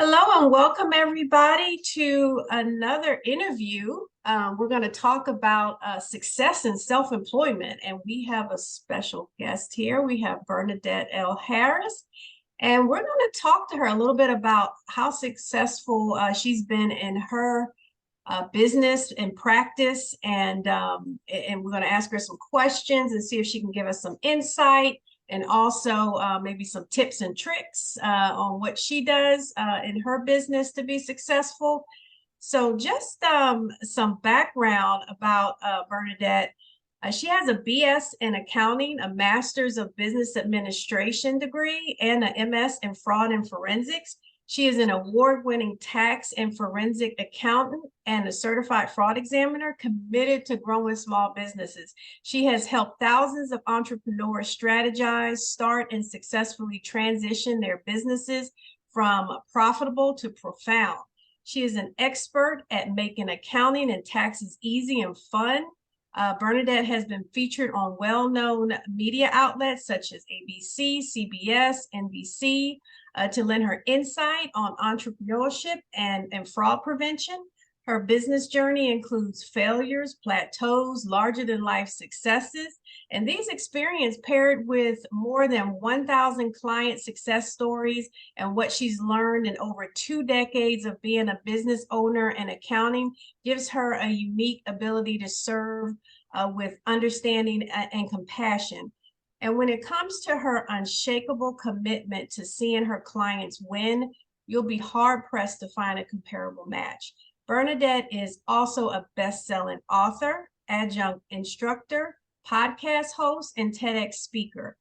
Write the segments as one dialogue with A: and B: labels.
A: Hello and welcome everybody to another interview. We're going to talk about success and self-employment, and we have a special guest here. We have Bernadette Harris, and we're going to talk to her a little bit about how successful she's been in her business and practice, and we're going to ask her some questions and see if she can give us some insight and also maybe some tips and tricks on what she does in her business to be successful. So just some background about Bernadette. She has a BS in accounting, a master's of business administration degree, and an MS in fraud and forensics. She is an award-winning tax and forensic accountant and a certified fraud examiner committed to growing small businesses. She has helped thousands of entrepreneurs strategize, start, and successfully transition their businesses from profitable to profound. She is an expert at making accounting and taxes easy and fun. Bernadette has been featured on well-known media outlets such as ABC, CBS, NBC, to lend her insight on entrepreneurship and fraud prevention. Her business journey includes failures, plateaus, larger-than-life successes, and these experiences paired with more than 1,000 client success stories and what she's learned in over 2 decades of being a business owner and accounting gives her a unique ability to serve with understanding and compassion. And when it comes to her unshakable commitment to seeing her clients win, you'll be hard-pressed to find a comparable match. Bernadette is also a best-selling author, adjunct instructor, podcast host, and TEDx speaker.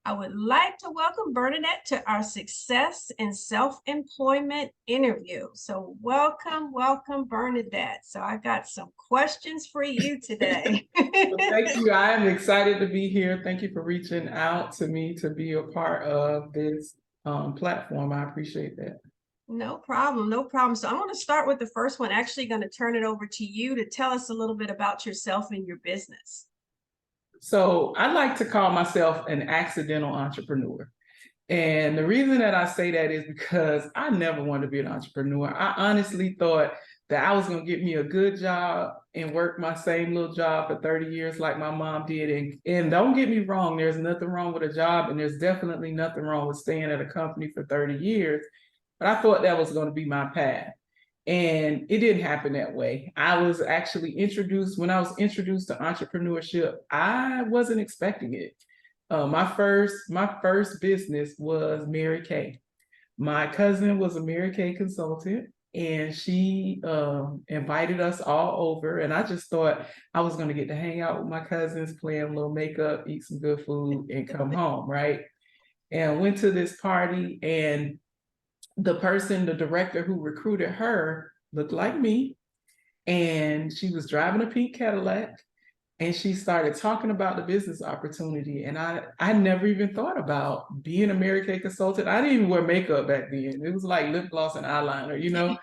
A: I would like to welcome Bernadette to our success and self-employment interview. So welcome, Bernadette. So I got some questions for you today.
B: Well, thank you. I am excited to be here. Thank you for reaching out to me to be a part of this platform. I appreciate that.
A: No problem, no problem. So I want to start with the first one. Actually going to turn it over to you to tell us a little bit about yourself and your business.
B: So I like to call myself an accidental entrepreneur. And the reason that I say that is because I never wanted to be an entrepreneur. I honestly thought that I was going to get me a good job and work my same little job for 30 years like my mom did. And don't get me wrong, there's nothing wrong with a job, and there's definitely nothing wrong with staying at a company for 30 years. But I thought that was going to be my path. And it didn't happen that way. I was actually introduced, when I was introduced to entrepreneurship, I wasn't expecting it. My first business was Mary Kay. My cousin was a Mary Kay consultant, and she invited us all over. And I just thought I was going to get to hang out with my cousins, play a little makeup, eat some good food, and come home, right? And went to this party, and the director who recruited her looked like me, and she was driving a pink Cadillac, and she started talking about the business opportunity. And I never even thought about being a Mary Kay consultant. I didn't even wear makeup back then. It was like lip gloss and eyeliner,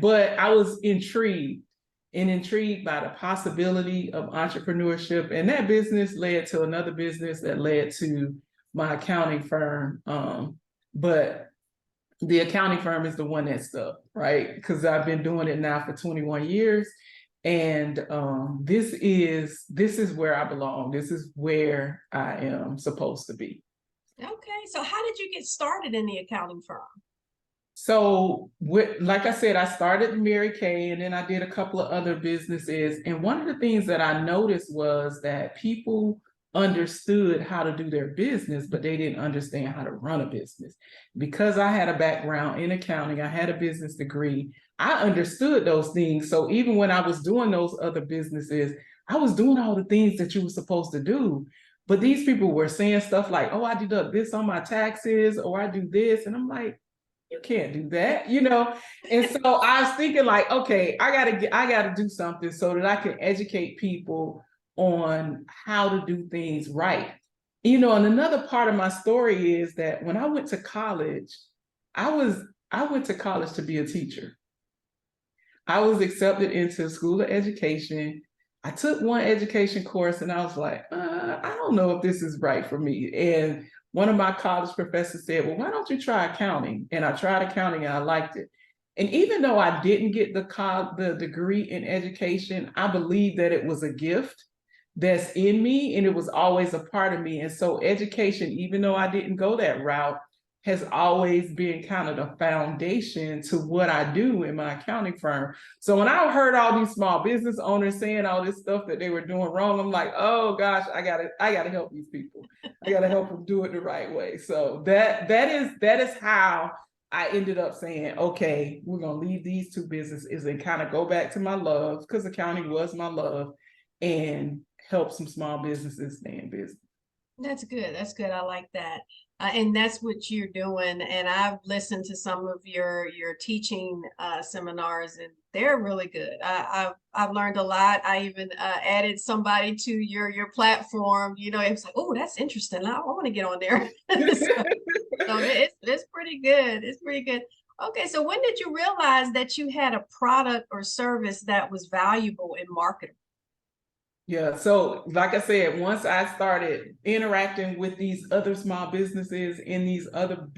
B: but I was intrigued by the possibility of entrepreneurship. And that business led to another business that led to my accounting firm. But the accounting firm is the one that stuck, right? Because I've been doing it now for 21 years. And this is where I belong. This is where I am supposed to be.
A: Okay, so how did you get started in the accounting firm?
B: So, like I said, I started Mary Kay, and then I did a couple of other businesses. And one of the things that I noticed was that people understood how to do their business, but they didn't understand how to run a business. Because I had a background in accounting, I had a business degree, I understood those things. So even when I was doing those other businesses, I was doing all the things that you were supposed to do. But these people were saying stuff like, oh, I deduct this on my taxes, or I do this. And I'm like, you can't do that, And so I was thinking like, okay, I gotta do something so that I can educate people on how to do things right. And another part of my story is that when I went to college, I went to college to be a teacher. I was accepted into School of Education. I took one education course and I was like, I don't know if this is right for me. And one of my college professors said, well, why don't you try accounting? And I tried accounting and I liked it. And even though I didn't get the degree in education, I believe that it was a gift that's in me and it was always a part of me. And so education, even though I didn't go that route, has always been kind of the foundation to what I do in my accounting firm. So when I heard all these small business owners saying all this stuff that they were doing wrong, I'm like, oh gosh, I gotta help these people. I gotta help them do it the right way. So that is how I ended up saying, okay, we're gonna leave these two businesses and kind of go back to my love, because accounting was my love, and help some small businesses stay in business.
A: That's good. That's good. I like that. And that's what you're doing. And I've listened to some of your teaching seminars, and they're really good. I've learned a lot. I even added somebody to your platform. You know, it was like, oh, that's interesting. I want to get on there. So it's pretty good. It's pretty good. Okay, so when did you realize that you had a product or service that was valuable and marketable?
B: Yeah, so like I said, once I started interacting with these other small businesses in these other,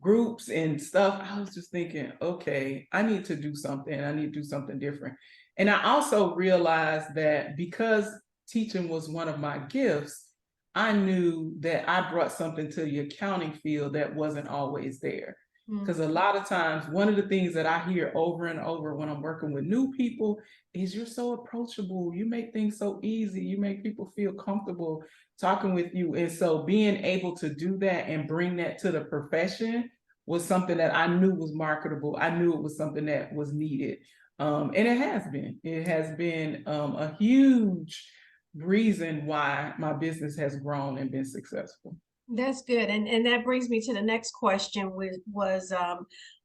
B: groups and stuff, I was just thinking, okay, I need to do something. I need to do something different. And I also realized that because teaching was one of my gifts, I knew that I brought something to the accounting field that wasn't always there. Because a lot of times, one of the things that I hear over and over when I'm working with new people is, you're so approachable. You make things so easy. You make people feel comfortable talking with you. And so being able to do that and bring that to the profession was something that I knew was marketable. I knew it was something that was needed. And it has been. It has been a huge reason why my business has grown and been successful.
A: That's good. And that brings me to the next question, was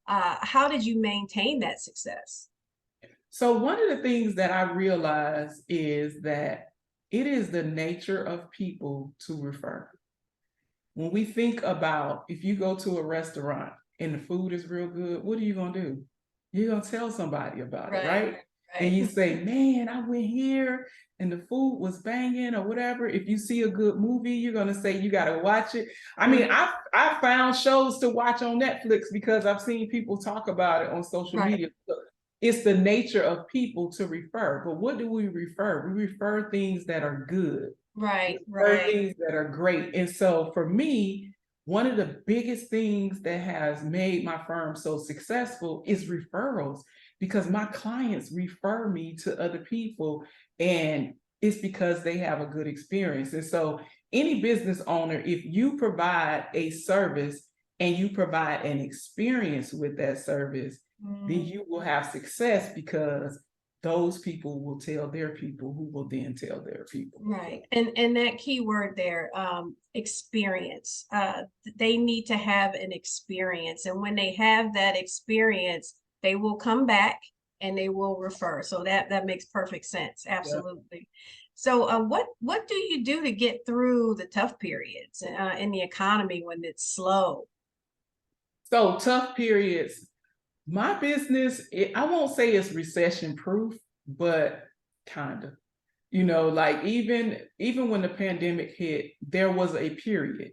A: how did you maintain that success?
B: So one of the things that I realize is that it is the nature of people to refer. When we think about, if you go to a restaurant and the food is real good, what are you gonna do? You're gonna tell somebody about it, right? And you say, man, I went here and the food was banging or whatever. If you see a good movie, you're gonna say you gotta watch it. I mean, I found shows to watch on Netflix because I've seen people talk about it on social media. It's the nature of people to refer. But what do we refer? We refer things that are good.
A: Right,
B: We refer
A: right.
B: things that are great. And so for me, one of the biggest things that has made my firm so successful is referrals, because my clients refer me to other people, and it's because they have a good experience. And so any business owner, if you provide a service and you provide an experience with that service, then you will have success, because those people will tell their people, who will then tell their people.
A: Right. And that key word there, experience. They need to have an experience. And when they have that experience, they will come back and they will refer. So that makes perfect sense. Absolutely. So what do you do to get through the tough periods in the economy when it's slow?
B: So tough periods. My business, I won't say it's recession proof, but kind of. Like even when the pandemic hit, there was a period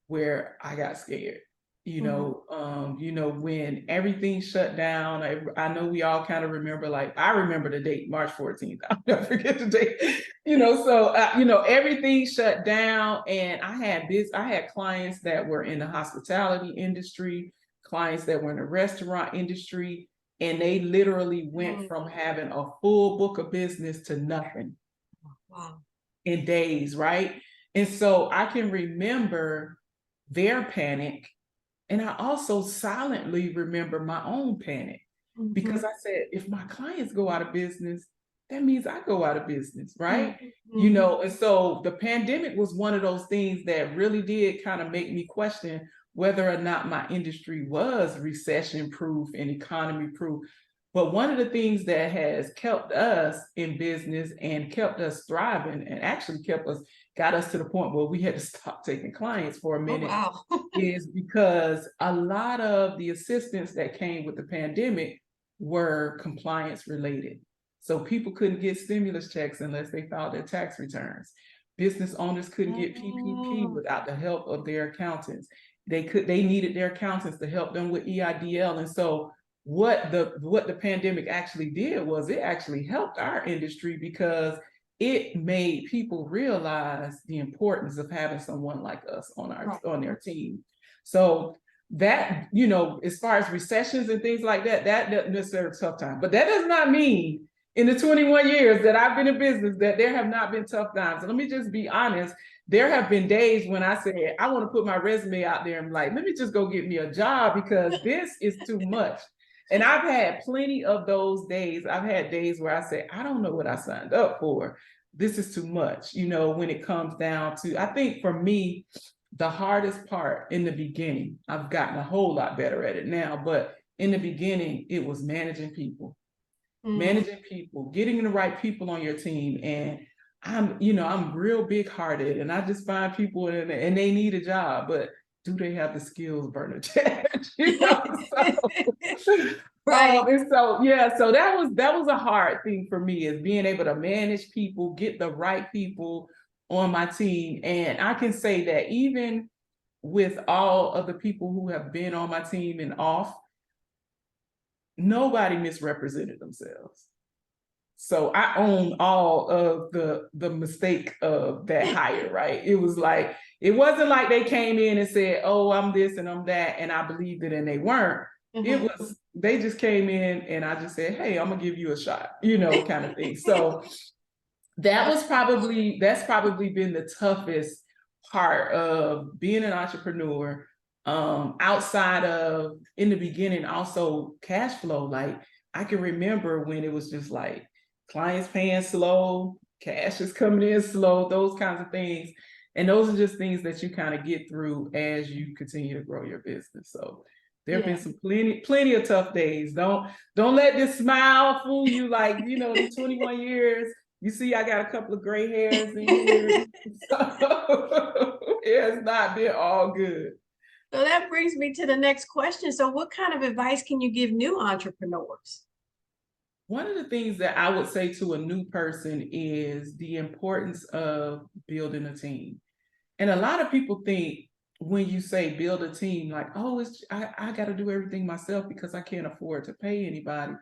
B: where I got scared. When everything shut down, I know we all kind of remember, like I remember the date, March 14th. I'll never forget the date. Everything shut down, and I had clients that were in the hospitality industry, clients that were in the restaurant industry, and they literally went from having a full book of business to nothing.
A: Wow.
B: In days, right? And so I can remember their panic. And I also silently remember my own panic, because I said, if my clients go out of business, that means I go out of business, right? And so the pandemic was one of those things that really did kind of make me question whether or not my industry was recession proof and economy proof. But one of the things that has kept us in business and kept us thriving, and actually got us to the point where we had to stop taking clients for a minute, is because a lot of the assistance that came with the pandemic were compliance related. So people couldn't get stimulus checks unless they filed their tax returns. Business owners couldn't get PPP without the help of their accountants. They needed their accountants to help them with EIDL. And so what the pandemic actually did was it actually helped our industry, because it made people realize the importance of having someone like us on their team. So that, as far as recessions and things like that, that doesn't necessarily tough time. But that does not mean in the 21 years that I've been in business that there have not been tough times. And let me just be honest, there have been days when I said, I want to put my resume out there and like, let me just go get me a job because this is too much. And I've had plenty of those days. I've had days where I say, I don't know what I signed up for. This is too much, when it comes down to, I think for me, the hardest part in the beginning, I've gotten a whole lot better at it now, but in the beginning, it was managing people. Managing people, getting the right people on your team. And I'm real big hearted, and I just find people and they need a job, but do they have the skills, Bernadette?
A: Right.
B: And so that was a hard thing for me, is being able to manage people, get the right people on my team. And I can say that even with all of the people who have been on my team and off, nobody misrepresented themselves. So I own all of the mistake of that hire, right? It wasn't like they came in and said, oh, I'm this and I'm that, and I believed it and they weren't. It was, they just came in and I just said, hey, I'm gonna give you a shot, kind of thing. So that's probably been the toughest part of being an entrepreneur. Outside of, in the beginning, also cash flow. Like I can remember when it was just like clients paying slow, cash is coming in slow, those kinds of things. And those are just things that you kind of get through as you continue to grow your business. So there have been some plenty of tough days. Don't let this smile fool you. Like, the 21 years, you see, I got a couple of gray hairs in here. So it has not been all good.
A: So that brings me to the next question. So what kind of advice can you give new entrepreneurs?
B: One of the things that I would say to a new person is the importance of building a team. And a lot of people think when you say build a team, like, oh, I got to do everything myself because I can't afford to pay anybody.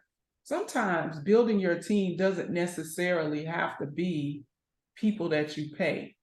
B: Sometimes building your team doesn't necessarily have to be people that you pay.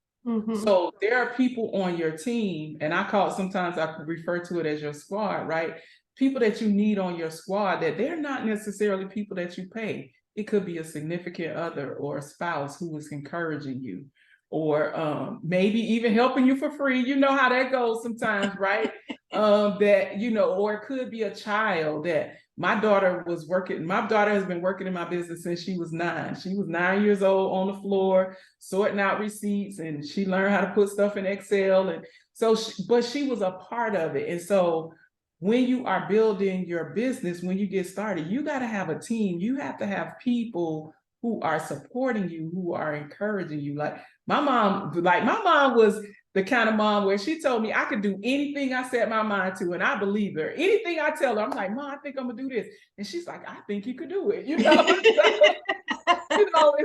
B: So there are people on your team, and sometimes I refer to it as your squad, right? People that you need on your squad that they're not necessarily people that you pay. It could be a significant other or a spouse who is encouraging you, or maybe even helping you for free. You know how that goes sometimes, right? Or it could be a child that my daughter has been working in my business since she was 9. She was 9 years old on the floor, sorting out receipts, and she learned how to put stuff in Excel. And so, but she was a part of it. And so when you are building your business, when you get started, you got to have a team. You have to have people who are supporting you, who are encouraging you. Like my mom was the kind of mom where she told me I could do anything I set my mind to, and I believe her. Anything I tell her, I'm like, Mom, I think I'm gonna do this. And she's like, I think you could do it, and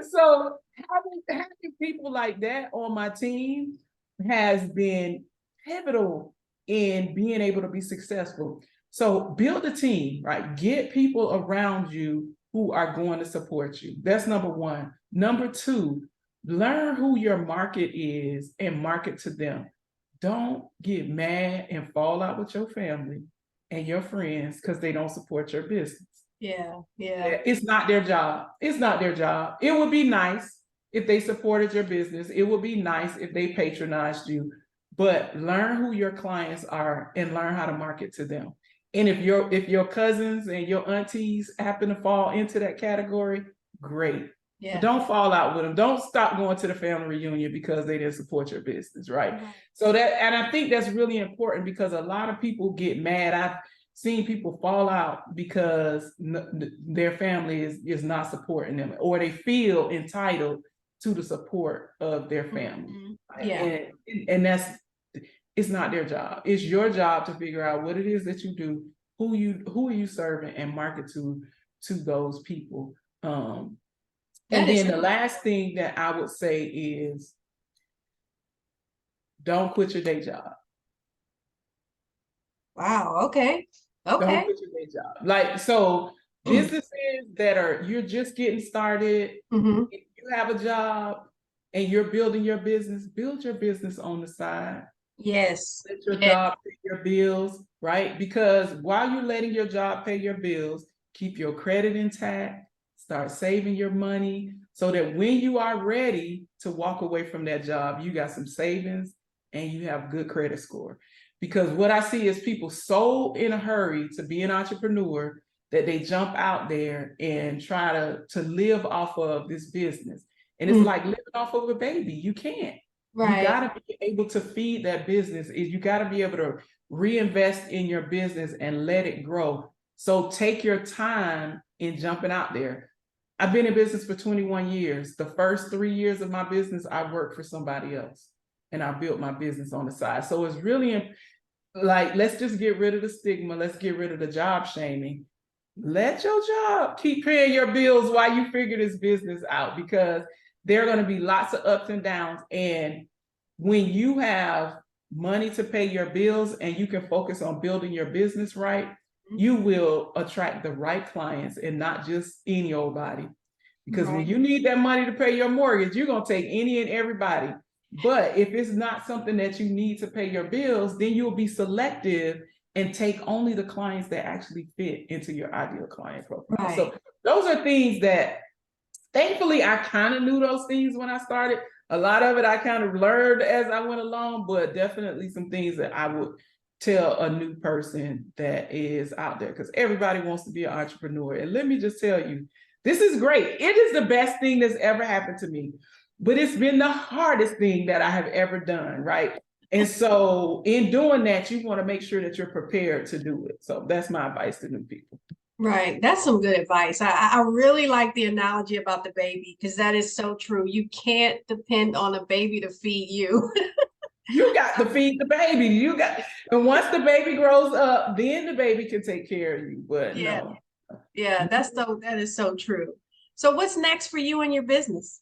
B: so having people like that on my team has been pivotal in being able to be successful. So build a team, right? Get people around you who are going to support you. That's number one. Number two, learn who your market is and market to them. Don't get mad and fall out with your family and your friends because they don't support your business.
A: Yeah.
B: It's not their job. It's not their job. It would be nice if they supported your business. It would be nice if they patronized you, but learn who your clients are and learn how to market to them. And if your cousins and your aunties happen to fall into that category, great.
A: Yeah.
B: But don't fall out with them. Don't stop going to the family reunion because they didn't support your business, right? So and I think that's really important because a lot of people get mad. I've seen people fall out because their family is not supporting them, or they feel entitled to the support of their family.
A: Yeah.
B: And it's not their job. It's your job to figure out what it is that you do, who are you serving, and market to those people. And then the last thing that I would say is don't quit your day job.
A: Wow. Okay.
B: Don't
A: Okay.
B: quit your day job. Like, so businesses that you're just getting started,
A: Mm-hmm.
B: if you have a job and you're building your business, build your business on the side.
A: Yes.
B: Let your
A: Yes.
B: job pay your bills, right? Because while you're letting your job pay your bills, keep your credit intact, start saving your money so that when you are ready to walk away from that job, you got some savings and you have good credit score. Because what I see is people so in a hurry to be an entrepreneur that they jump out there and try to live off of this business. And it's like living off of a baby. You can't. You
A: Right.
B: got to be able to feed that business. You got to be able to reinvest in your business and let it grow. So take your time in jumping out there. I've been in business for 21 years. The first 3 years of my business, I worked for somebody else and I built my business on the side. So it's really like, let's just get rid of the stigma. Let's get rid of the job shaming. Let your job keep paying your bills while you figure this business out, because there are going to be lots of ups and downs. And when you have money to pay your bills and you can focus on building your business right, you will attract the right clients and not just any old body. Because when you need that money to pay your mortgage, you're going to take any and everybody. But if it's not something that you need to pay your bills, then you'll be selective and take only the clients that actually fit into your ideal client profile.
A: Right.
B: So those are things that, thankfully, I kind of knew those things when I started. A lot of it I kind of learned as I went along, but definitely some things that I would tell a new person that is out there, because everybody wants to be an entrepreneur. And let me just tell you, this is great. It is the best thing that's ever happened to me, but it's been the hardest thing that I have ever done, right? And so in doing that, you want to make sure that you're prepared to do it. So that's my advice to new people.
A: Right. That's some good advice. I really like the analogy about the baby, because that is so true. You can't depend on a baby to feed you.
B: You got to feed the baby. And once the baby grows up, then the baby can take care of you. But
A: Yeah.
B: no.
A: Yeah, that is so true. So what's next for you and your business?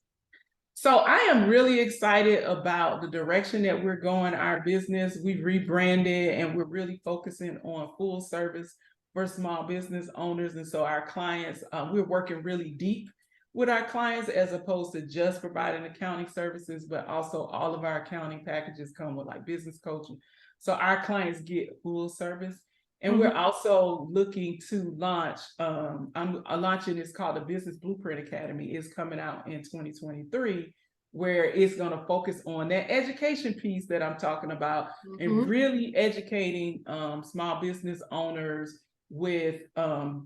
B: So I am really excited about the direction that we're going. Our business, we've rebranded and we're really focusing on full service for small business owners. And so our clients, we're working really deep with our clients as opposed to just providing accounting services, but also all of our accounting packages come with like business coaching. So our clients get full service. And we're also looking to launch, I'm launching, it's called the Business Blueprint Academy, is coming out in 2023, where it's going to focus on that education piece that I'm talking about, and really educating small business owners with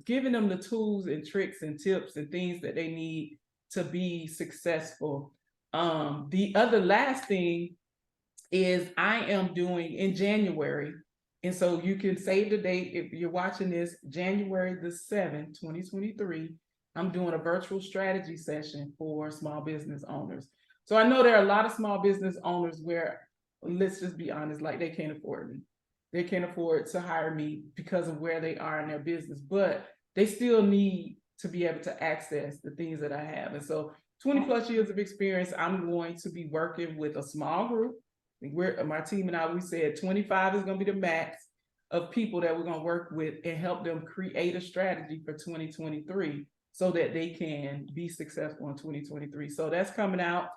B: giving them the tools and tricks and tips and things that they need to be successful. The other last thing is I am doing in January. And so you can save the date if you're watching this, January the 7th, 2023. I'm doing a virtual strategy session for small business owners. So I know there are a lot of small business owners where, let's just be honest, like they can't afford me. They can't afford to hire me because of where they are in their business, but they still need to be able to access the things that I have. And so 20 plus years of experience, I'm going to be working with a small group. My team and I, we said 25 is going to be the max of people that we're going to work with and help them create a strategy for 2023 so that they can be successful in 2023. So that's coming out.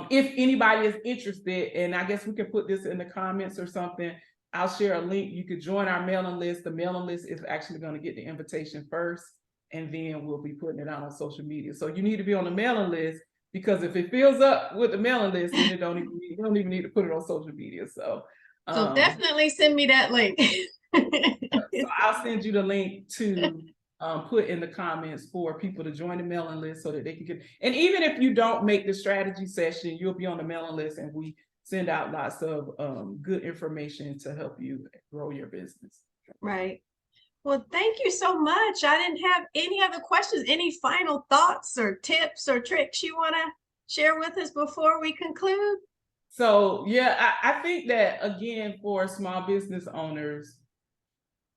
B: If anybody is interested, and I guess we can put this in the comments or something, I'll share a link. You could join our mailing list. The mailing list is actually going to get the invitation first, and then we'll be putting it out on social media. So you need to be on the mailing list, because if it fills up with the mailing list, then you don't even need to put it on social media. So
A: Definitely send me that link.
B: so I'll send you the link to put in the comments for people to join the mailing list so that they can get, and even if you don't make the strategy session, you'll be on the mailing list, and we send out lots of good information to help you grow your business.
A: Right. Well, thank you so much. I didn't have any other questions. Any final thoughts or tips or tricks you want to share with us before we conclude?
B: So yeah, I think that, again, for small business owners,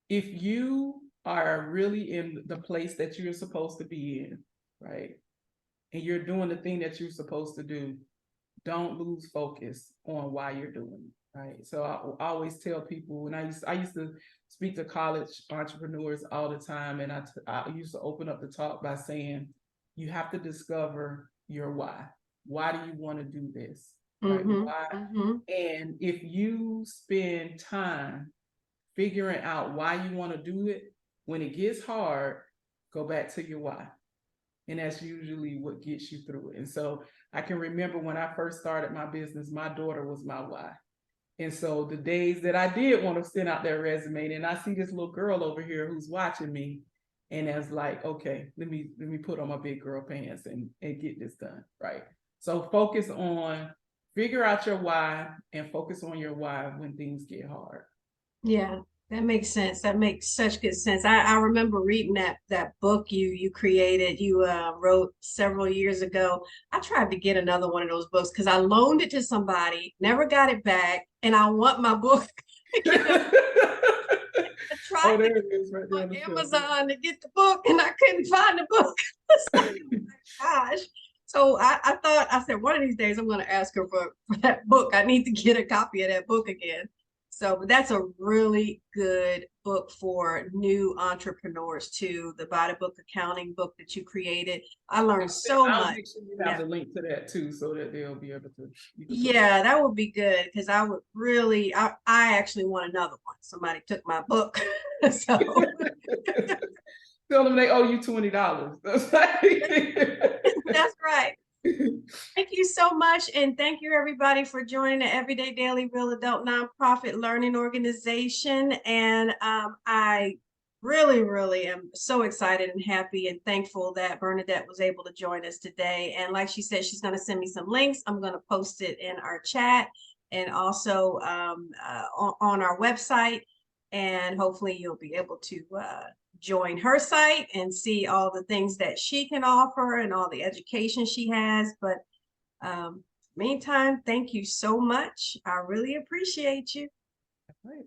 B: if you are really in the place that you're supposed to be in, right, and you're doing the thing that you're supposed to do, don't lose focus on why you're doing it. Right. So I always tell people, when I used to speak to college entrepreneurs all the time, and I used to open up the talk by saying, you have to discover your why. Why do you want to do this? Right? Why? And if you spend time figuring out why you want to do it, when it gets hard, go back to your why. And that's usually what gets you through it. And so I can remember when I first started my business, my daughter was my why. And so the days that I did want to send out their resume, and I see this little girl over here who's watching me, and I was like, okay, let me put on my big girl pants and get this done. Right. So figure out your why and focus on your why when things get hard.
A: Yeah, that makes sense. That makes such good sense. I remember reading that book you created, you wrote several years ago. I tried to get another one of those books because I loaned it to somebody, never got it back, and I want my book. I tried
B: There
A: to
B: it is right there
A: on
B: on the shelf.
A: Amazon to get the book, and I couldn't find the book. It's like, oh my gosh. So I thought, I said, one of these days I'm going to ask her for that book. I need to get a copy of that book again. So, but that's a really good book for new entrepreneurs too. The By the Book Accounting book that you created. I learned so
B: I'll
A: much.
B: make sure you have the link to that too, so that they'll be able to.
A: Yeah, that would be good because I would really, I actually want another one. Somebody took my book. So
B: Tell them they owe you $20.
A: that's right. Thank you so much. And thank you, everybody, for joining the Everyday Daily Real Adult Nonprofit Learning Organization. And I really, really am so excited and happy and thankful that Bernadette was able to join us today. And like she said, she's going to send me some links. I'm going to post it in our chat and also on our website. And hopefully you'll be able to join her site and see all the things that she can offer and all the education she has. But meantime, thank you so much. I really appreciate you.
B: Right.